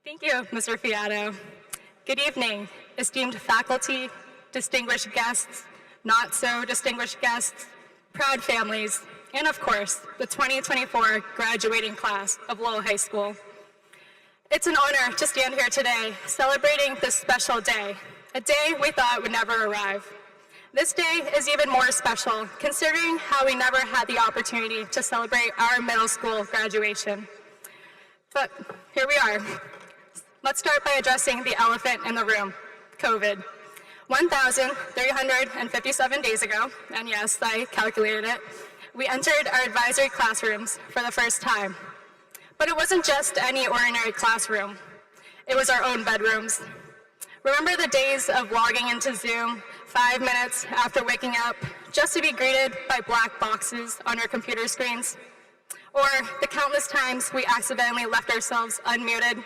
Thank you, Mr. Fiato. Good evening, esteemed faculty, distinguished guests, not so distinguished guests, proud families, and of course, the 2024 graduating class of Lowell High School. It's an honor to stand here today celebrating this special day, a day we thought would never arrive. This day is even more special considering how we never had the opportunity to celebrate our middle school graduation. But here we are. Let's start by addressing the elephant in the room, COVID. 1,357 days ago, and yes, I calculated it, we entered our advisory classrooms for the first time. But it wasn't just any ordinary classroom. It was our own bedrooms. Remember the days of logging into Zoom 5 minutes after waking up just to be greeted by black boxes on our computer screens? Or the countless times we accidentally left ourselves unmuted?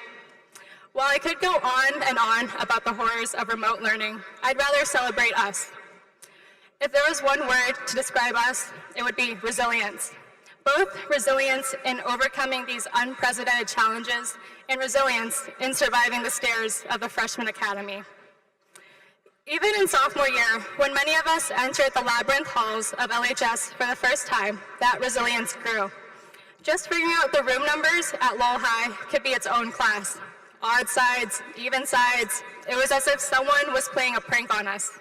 While I could go on and on about the horrors of remote learning, I'd rather celebrate us. If there was one word to describe us, it would be resilience. Both resilience in overcoming these unprecedented challenges and resilience in surviving the stairs of the freshman academy. Even in sophomore year, when many of us entered the labyrinth halls of LHS for the first time, that resilience grew. Just figuring out the room numbers at Lowell High could be its own class. Odd sides, even sides, it was as if someone was playing a prank on us.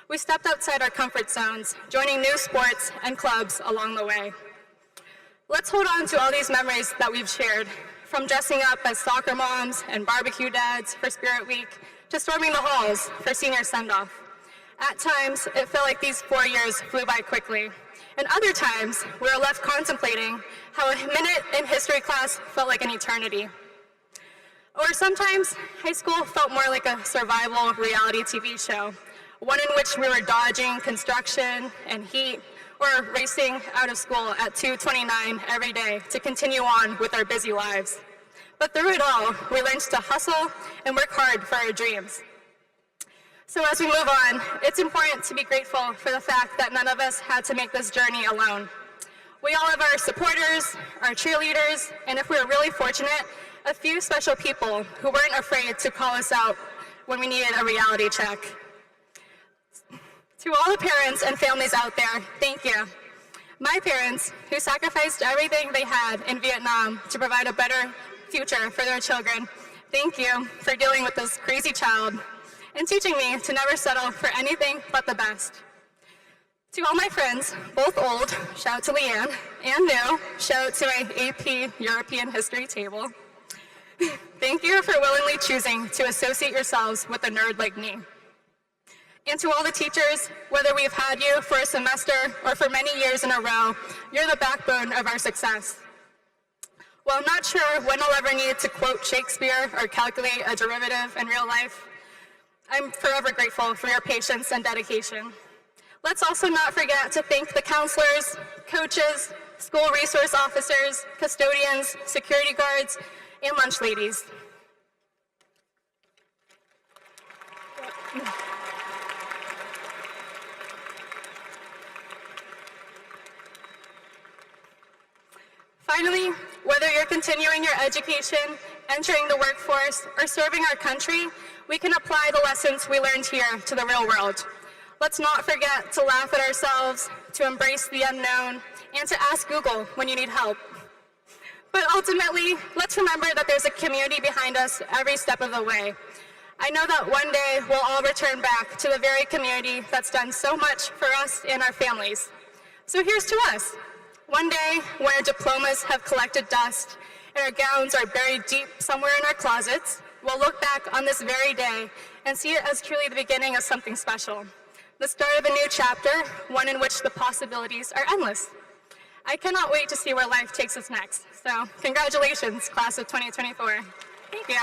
We stepped outside our comfort zones, joining new sports and clubs along the way. Let's hold on to all these memories that we've shared, from dressing up as soccer moms and barbecue dads for Spirit Week, to storming the halls for senior send-off. At times, it felt like these 4 years flew by quickly, and other times, we were left contemplating how a minute in history class felt like an eternity. Or sometimes, high school felt more like a survival reality TV show, one in which we were dodging construction and heat, or racing out of school at 2:29 every day to continue on with our busy lives. But through it all, we learned to hustle and work hard for our dreams. So as we move on, it's important to be grateful for the fact that none of us had to make this journey alone. We all have our supporters, our cheerleaders, and if we were really fortunate, a few special people who weren't afraid to call us out when we needed a reality check. To all the parents and families out there, thank you. My parents, who sacrificed everything they had in Vietnam to provide a better future for their children, thank you for dealing with this crazy child and teaching me to never settle for anything but the best. To all my friends, both old, shout out to Leanne, and new, shout out to my AP European History table. Thank you for willingly choosing to associate yourselves with a nerd like me. And to all the teachers, whether we've had you for a semester or for many years in a row, you're the backbone of our success. While I'm not sure when I'll ever need to quote Shakespeare or calculate a derivative in real life, I'm forever grateful for your patience and dedication. Let's also not forget to thank the counselors, coaches, school resource officers, custodians, security guards, and lunch ladies. Finally, whether you're continuing your education, entering the workforce, or serving our country, we can apply the lessons we learned here to the real world. Let's not forget to laugh at ourselves, to embrace the unknown, and to ask Google when you need help. But ultimately, let's remember that there's a community behind us every step of the way. I know that one day we'll all return back to the very community that's done so much for us and our families. So here's to us. One day, when our diplomas have collected dust and our gowns are buried deep somewhere in our closets, we'll look back on this very day and see it as truly the beginning of something special. The start of a new chapter, one in which the possibilities are endless. I cannot wait to see where life takes us next. So congratulations, class of 2024. Thank you.